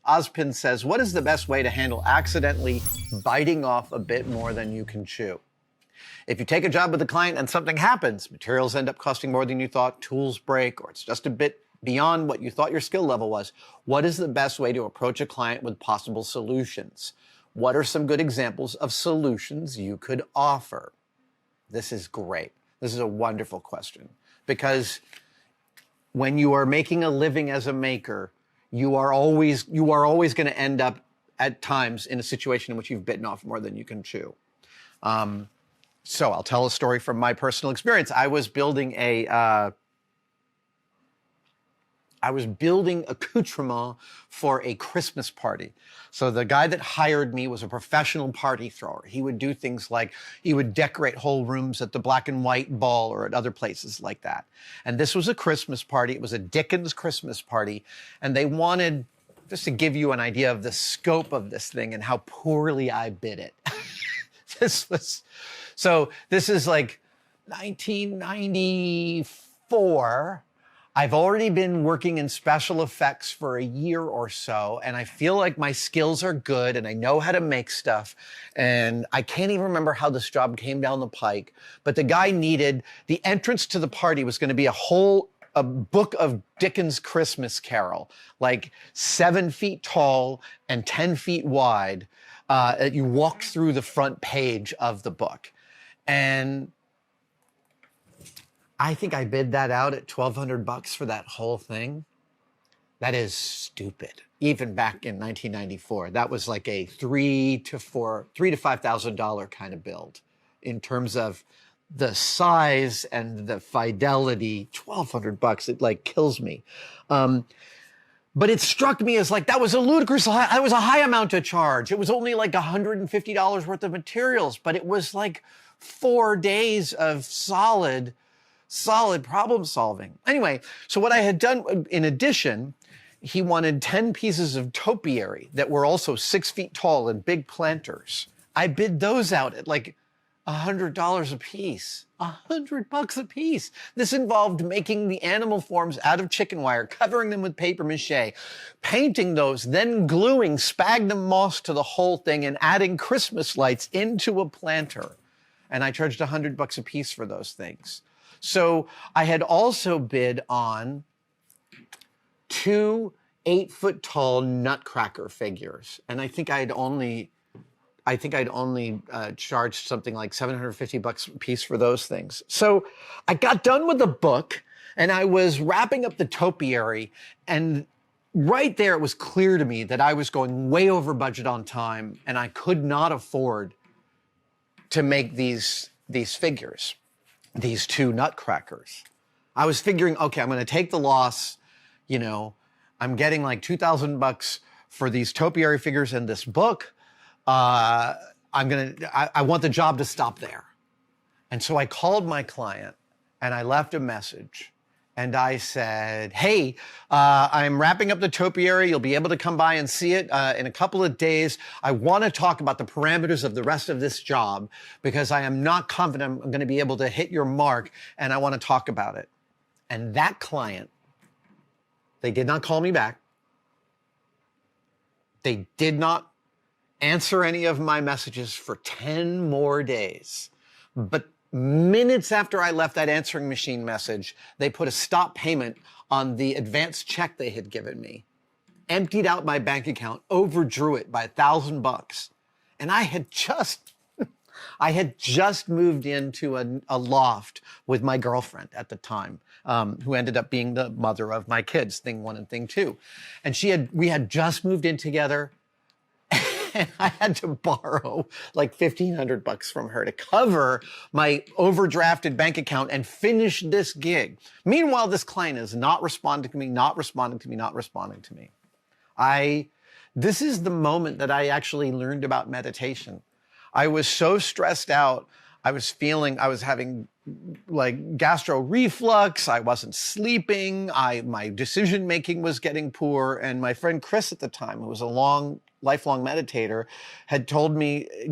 Ozpin says, what is the best way to handle accidentally biting off a bit more than you can chew? If you take a job with a client and something happens, materials end up costing more than you thought, tools break, or it's just a bit beyond what you thought your skill level was, what is the best way to approach a client with possible solutions? What are some good examples of solutions you could offer? This is great. This is a wonderful question, because when you are making a living as a maker, you are always going to end up at times in a situation in which you've bitten off more than you can chew. So I'll tell a story from my personal experience. I was building accoutrement for a Christmas party. So the guy that hired me was a professional party thrower. He would do things like he would decorate whole rooms at the Black and White Ball or at other places like that. And this was a Christmas party. It was a Dickens Christmas party. And they wanted, just to give you an idea of the scope of this thing and how poorly I bid it. So this is like 1994. I've already been working in special effects for a year or so, and I feel like my skills are good and I know how to make stuff. And I can't even remember how this job came down the pike, but the guy needed, the entrance to the party was going to be a book of Dickens' Christmas Carol, like 7 feet tall and 10 feet wide. You walk through the front page of the book. And I think I bid that out at $1,200 for that whole thing. That is stupid. Even back in 1994, that was like a $3,000 to $5,000 kind of build in terms of the size and the fidelity. $1,200, it like kills me. But it struck me as like, that was a ludicrous high, that was a high amount to charge. It was only like $150 worth of materials, but it was like 4 days of solid problem solving. Anyway, so what I had done in addition, he wanted 10 pieces of topiary that were also 6 feet tall and big planters. I bid those out at like $100 a piece. $100 a piece. This involved making the animal forms out of chicken wire, covering them with paper mache, painting those, then gluing sphagnum moss to the whole thing and adding Christmas lights into a planter. And I charged $100 a piece for those things. So I had also bid on 2 8-foot-tall nutcracker figures, and I think I'd only charged something like $750 a piece for those things. So I got done with the book, and I was wrapping up the topiary, and right there it was clear to me that I was going way over budget on time, and I could not afford to make these figures. These 2 nutcrackers. I was figuring, okay, I'm going to take the loss. You know, I'm getting like $2,000 for these topiary figures and this book. I want the job to stop there. And so I called my client and I left a message. And I said, hey, I'm wrapping up the topiary. You'll be able to come by and see it in a couple of days. I want to talk about the parameters of the rest of this job because I am not confident I'm going to be able to hit your mark, and I want to talk about it. And that client, they did not call me back. They did not answer any of my messages for 10 more days. But minutes after I left that answering machine message, they put a stop payment on the advance check they had given me, emptied out my bank account, overdrew it by $1,000. And I had just moved into a loft with my girlfriend at the time, who ended up being the mother of my kids, thing 1 and thing 2. And we had just moved in together. And I had to borrow like $1,500 from her to cover my overdrafted bank account and finish this gig. Meanwhile, this client is not responding to me. This is the moment that I actually learned about meditation. I was so stressed out. I was having like gastro reflux. I wasn't sleeping. My decision making was getting poor. And my friend Chris at the time, who was a lifelong meditator,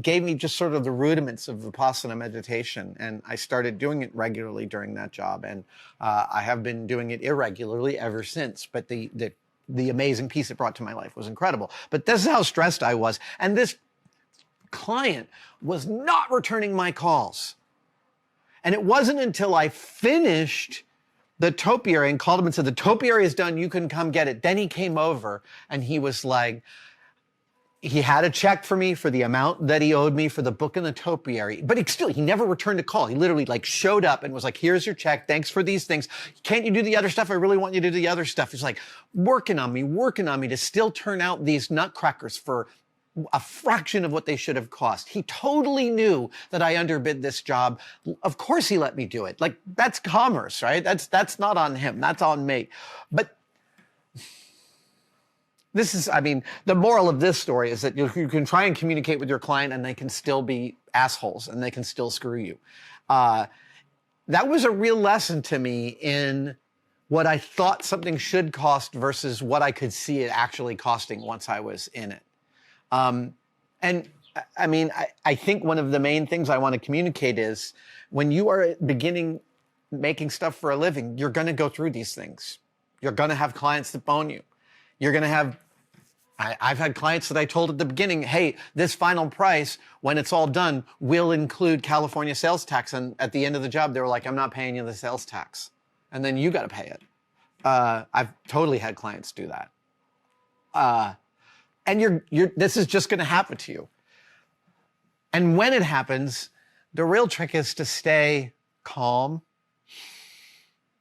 gave me just sort of the rudiments of Vipassana meditation. And I started doing it regularly during that job. And I have been doing it irregularly ever since. But the the amazing peace it brought to my life was incredible. But this is how stressed I was. And this client was not returning my calls. And it wasn't until I finished the topiary and called him and said, the topiary is done, you can come get it. Then he came over and he was like, he had a check for me for the amount that he owed me for the book and the topiary, but he never returned a call. He literally like showed up and was like, here's your check. Thanks for these things. Can't you do the other stuff? I really want you to do the other stuff. He's like working on me to still turn out these nutcrackers for a fraction of what they should have cost. He totally knew that I underbid this job. Of course he let me do it. Like, that's commerce, right? That's not on him. That's on me. But this is, I mean, the moral of this story is that you can try and communicate with your client and they can still be assholes and they can still screw you. That was a real lesson to me in what I thought something should cost versus what I could see it actually costing once I was in it. And I mean, I think one of the main things I want to communicate is when you are beginning making stuff for a living, you're going to go through these things. You're going to have clients that bone you. You're going to have, I've had clients that I told at the beginning, hey, this final price, when it's all done, will include California sales tax. And at the end of the job, they were like, I'm not paying you the sales tax. And then you got to pay it. I've totally had clients do that. And this is just going to happen to you. And when it happens, the real trick is to stay calm,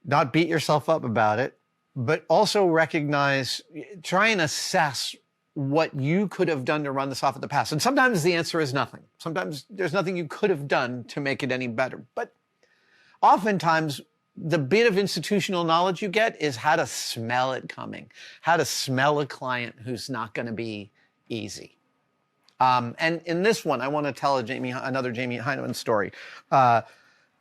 not beat yourself up about it, but also recognize, try and assess what you could have done to run this off in the past. And sometimes the answer is nothing. Sometimes there's nothing you could have done to make it any better. But oftentimes, the bit of institutional knowledge you get is how to smell it coming, how to smell a client who's not going to be easy. And in this one, I want to tell another Jamie Heineman story.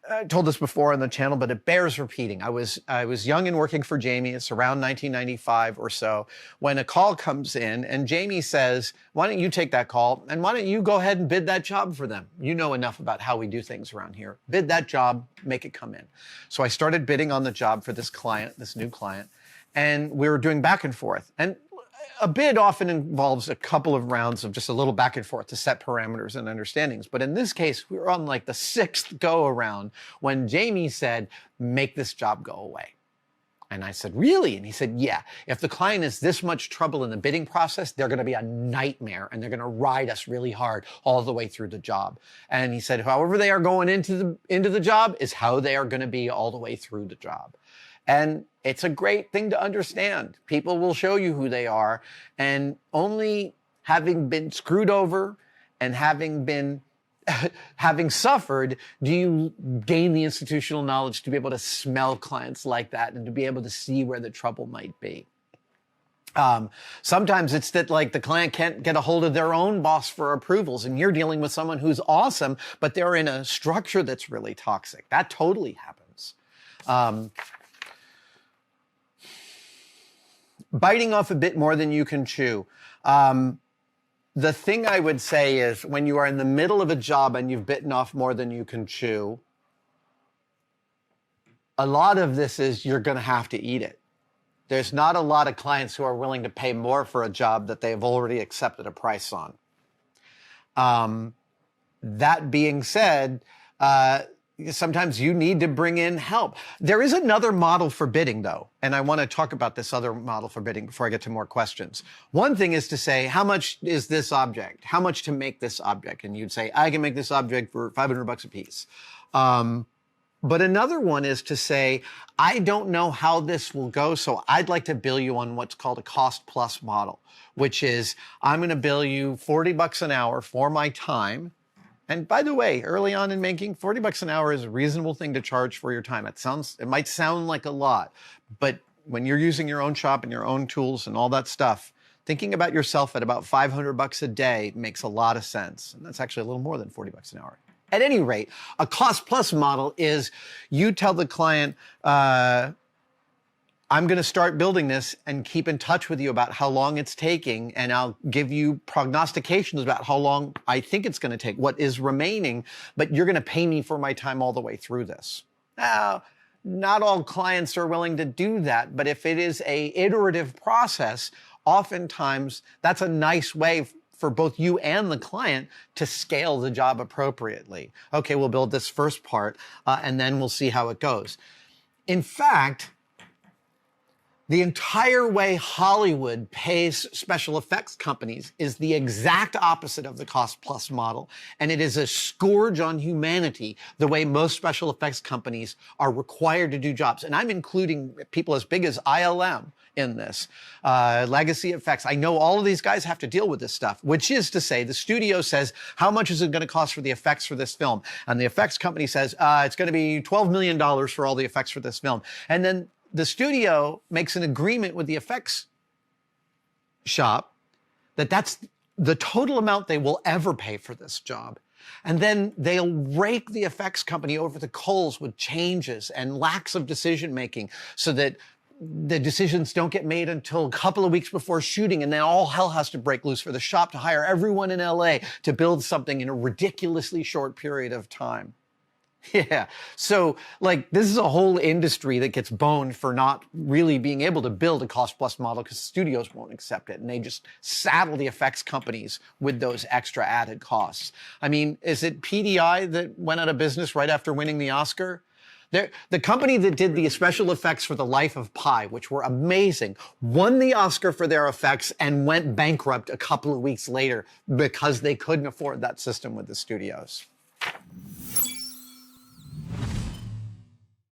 I told this before on the channel, but it bears repeating. I was young and working for Jamie. It's around 1995 or so when a call comes in and Jamie says, why don't you take that call and why don't you go ahead and bid that job for them? You know enough about how we do things around here. Bid that job, make it come in. So I started bidding on the job for this client, this new client, and we were doing back and forth. And a bid often involves a couple of rounds of just a little back and forth to set parameters and understandings. But in this case, we were on like the 6th go around when Jamie said, make this job go away. And I said, really? And he said, yeah, if the client is this much trouble in the bidding process, they're going to be a nightmare and they're going to ride us really hard all the way through the job. And he said, however they are going into the job is how they are going to be all the way through the job. And it's a great thing to understand. People will show you who they are, and only having been screwed over and having suffered, do you gain the institutional knowledge to be able to smell clients like that and to be able to see where the trouble might be. Sometimes it's that like the client can't get a hold of their own boss for approvals and you're dealing with someone who's awesome, but they're in a structure that's really toxic. That totally happens. Biting off a bit more than you can chew. The thing I would say is when you are in the middle of a job and you've bitten off more than you can chew, a lot of this is you're going to have to eat it. There's not a lot of clients who are willing to pay more for a job that they've already accepted a price on. That being said, sometimes you need to bring in help. There is another model for bidding, though, and I want to talk about this other model for bidding before I get to more questions. One thing is to say, how much is this object? How much to make this object? And you'd say, I can make this object for $500 a piece. But another one is to say, I don't know how this will go, so I'd like to bill you on what's called a cost plus model, which is I'm going to bill you $40 an hour for my time. And by the way, early on in making, $40 an hour is a reasonable thing to charge for your time. It might sound like a lot, but when you're using your own shop and your own tools and all that stuff, thinking about yourself at about $500 a day makes a lot of sense. And that's actually a little more than $40 an hour. At any rate, a cost plus model is you tell the client, I'm going to start building this and keep in touch with you about how long it's taking. And I'll give you prognostications about how long I think it's going to take, what is remaining, but you're going to pay me for my time all the way through this. Now, Not all clients are willing to do that, but if it is a iterative process, oftentimes that's a nice way for both you and the client to scale the job appropriately. Okay, we'll build this first part, and then we'll see how it goes. In fact, the entire way Hollywood pays special effects companies is the exact opposite of the cost-plus model, and it is a scourge on humanity, the way most special effects companies are required to do jobs. And I'm including people as big as ILM in this, Legacy Effects. I know all of these guys have to deal with this stuff, which is to say the studio says, how much is it going to cost for the effects for this film? And the effects company says, it's going to be $12 million for all the effects for this film. And then the studio makes an agreement with the effects shop that that's the total amount they will ever pay for this job. And then they'll rake the effects company over the coals with changes and lacks of decision making so that the decisions don't get made until a couple of weeks before shooting, and then all hell has to break loose for the shop to hire everyone in LA to build something in a ridiculously short period of time. Yeah. So like this is a whole industry that gets boned for not really being able to build a cost plus model because studios won't accept it. And they just saddle the effects companies with those extra added costs. I mean, is it PDI that went out of business right after winning the Oscar? The company that did the special effects for The Life of Pi, which were amazing, won the Oscar for their effects and went bankrupt a couple of weeks later because they couldn't afford that system with the studios.